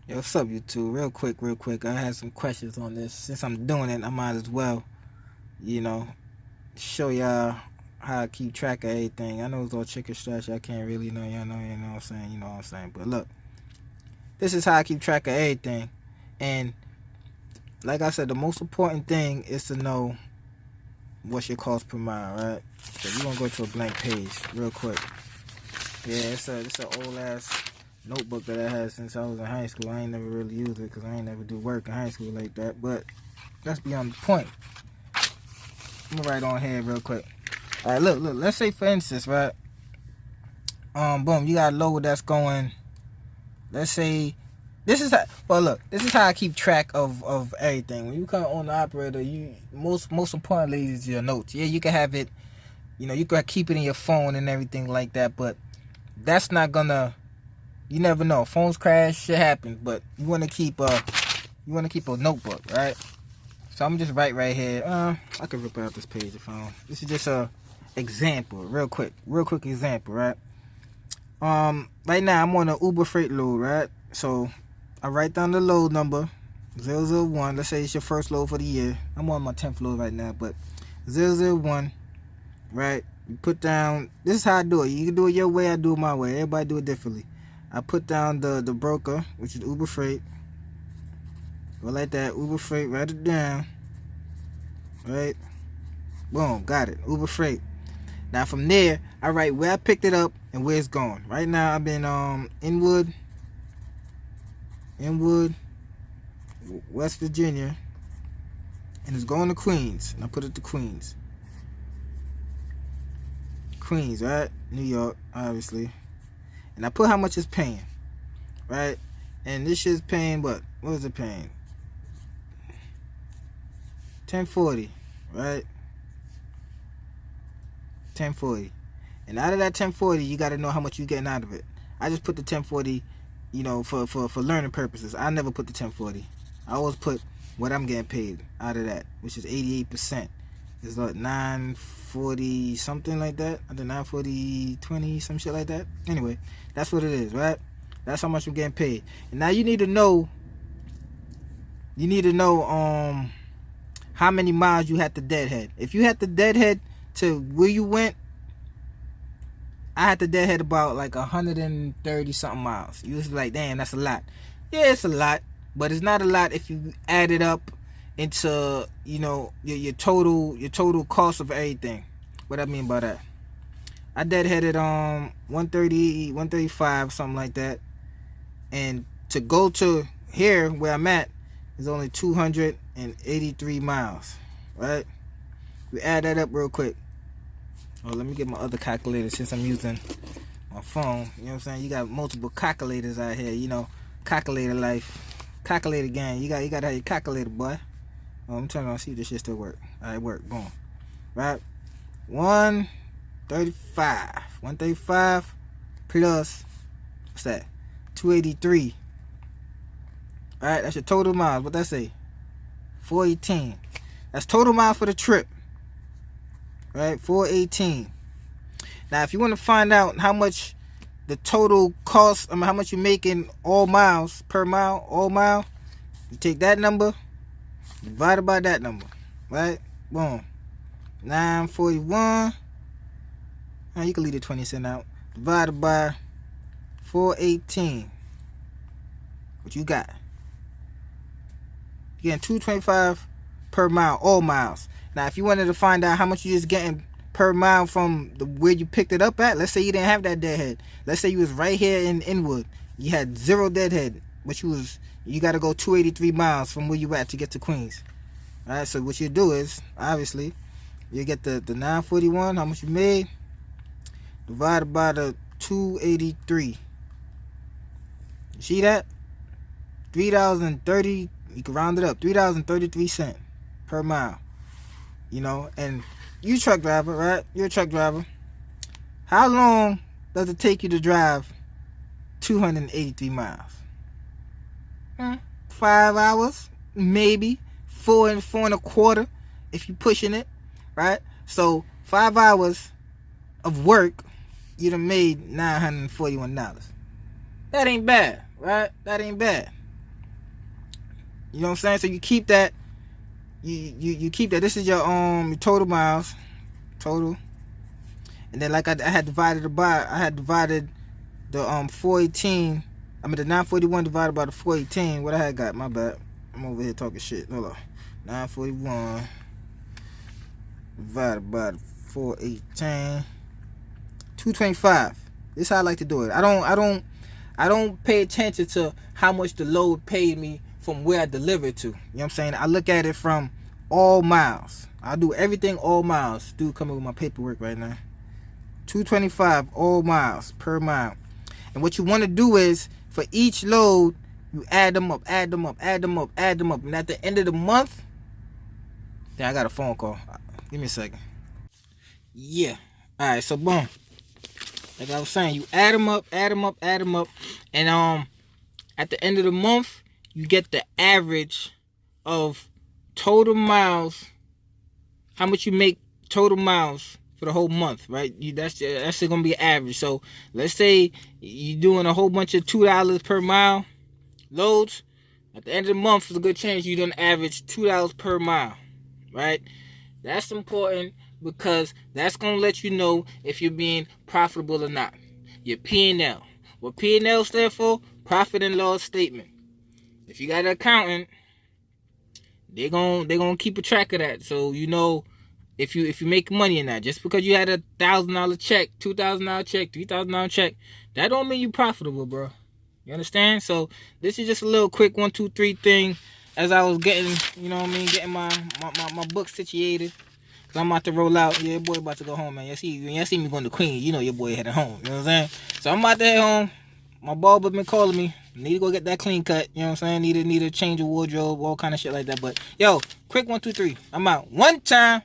Yo, what's up, YouTube? Real quick. I had some questions on this. Since I'm doing it, I might as well, you know, show y'all how I keep track of everything. I know it's all chicken stretch. I can't really know, you know what I'm saying, you know what I'm saying. But look, this is how I keep track of everything. And like I said, the most important thing is to know what's your cost per mile, right? So we're gonna go to a blank page real quick. Yeah, it's an old ass notebook that I had since I was in high school. I ain't never really used it because I ain't never do work in high school like that. But that's beyond the point. I'm gonna write on here real quick. All right, look. Let's say for instance, right? Boom, you got a load that's going. Let's say this is how. Well, look, this is how I keep track of everything. When you come on the operator, you most importantly is your notes. Yeah, you can have it. You know, you can keep it in your phone and everything like that. But that's not gonna. You never know. Phones crash, shit happens. But you want to keep a notebook, right? So I'm just right here. I could rip out this page if I want. This is just a example, real quick example, right? Right now I'm on an Uber freight load, right? So I write down the load number 001. Let's say it's your first load for the year. I'm on my 10th load right now, but 001, right? You put down. This is how I do it. You can do it your way. I do it my way. Everybody do it differently. I put down the broker, which is Uber Freight. Go like that, Uber Freight, write it down. Right? Boom, got it. Uber Freight. Now from there, I write where I picked it up and where it's going. Right now I've been Inwood, West Virginia, and it's going to Queens. And I put it to Queens. Queens, right? New York, obviously. And I put how much it's paying, right? And this shit's paying what? What is it paying? $10.40, right? $10.40. And out of that $10.40, you got to know how much you're getting out of it. I just put the $10.40, you know, for learning purposes. I never put the $10.40. I always put what I'm getting paid out of that, which is 88%. It's like $9.40 something like that. I think $9.40.20, some shit like that. Anyway, that's what it is, right? That's how much I'm getting paid. And now you need to know how many miles you had to deadhead. If you had to deadhead to where you went, I had to deadhead about like 130 something miles. You was like, damn, that's a lot. Yeah, it's a lot, but it's not a lot if you add it up into, you know, your total cost of everything. What I mean by that, I deadheaded 130, 135, something like that, and to go to here where I'm at is only 283 miles, right? We add that up real quick. Oh, let me get my other calculator since I'm using my phone. You know what I'm saying? You got multiple calculators out here, you know, calculator life, calculator gang. You gotta have your calculator, boy. Oh, I'm turning on, see if this shit still work. Alright, work, boom. Right? 135 plus, what's that? 283. Alright, that's your total miles. What that say? 418. That's total miles for the trip. Right? 418. Now, if you want to find out how much the total cost, how much you're making all miles, per mile, all mile, you take that number, divided by that number, right? Boom. 941. Now you can leave the 20 cent out. Divided by 418. What you got? You're getting 225 per mile, all miles. Now, if you wanted to find out how much you're just getting per mile from where you picked it up at, let's say you didn't have that deadhead. Let's say you was right here in Inwood. You had 0 deadhead, but you got to go 283 miles from where you at to get to Queens. All right, so what you do is, obviously, you get the 941, how much you made, divided by the 283. You see that? $3.30, you can round it up, $3.33 per mile. You know, and you truck driver, right? You're a truck driver. How long does it take you to drive 283 miles? 5 hours, maybe 4 and a quarter if you're pushing it, right? So 5 hours of work, you done made $941. That ain't bad, right? That ain't bad. You know what I'm saying? So you keep that. You keep that. This is your total miles, total. And then like I had divided the 418. I mean the 941 divided by the 418. What I had got? My bad. I'm over here talking shit. Hold on. 941 divided by the 418. 225. This is how I like to do it. I don't pay attention to how much the load paid me from where I delivered to. You know what I'm saying? I look at it from all miles. I do everything all miles. Dude coming with my paperwork right now. 225 all miles per mile. And what you want to do is for each load, you add them up. And at the end of the month, then I got a phone call. Give me a second. Yeah. Alright, so boom. Like I was saying, you add them up. And at the end of the month, you get the average of total miles, how much you make total miles for the whole month, right? That's gonna be average. So let's say you're doing a whole bunch of $2 per mile loads. At the end of the month, there's a good chance you're gonna average $2 per mile, right? That's important because that's gonna let you know if you're being profitable or not. Your P&L. What P&L stands for? Profit and loss statement. If you got an accountant, they're gonna keep a track of that, so you know if you make money or not. Just because you had $1,000 check, $2,000 check, $3,000 check, that don't mean you profitable, bro. You understand? So this is just a little quick 1, 2, 3 thing as I was getting, you know what I mean, getting my book situated. Cause I'm about to roll out. Yeah, boy about to go home, man. When you see me going to Queens, you know your boy headed home. You know what I'm saying? So I'm about to head home. My barber been calling me. Need to go get that clean cut. You know what I'm saying? Need to change a wardrobe, all kind of shit like that. But yo, quick 1, 2, 3. I'm out. One time.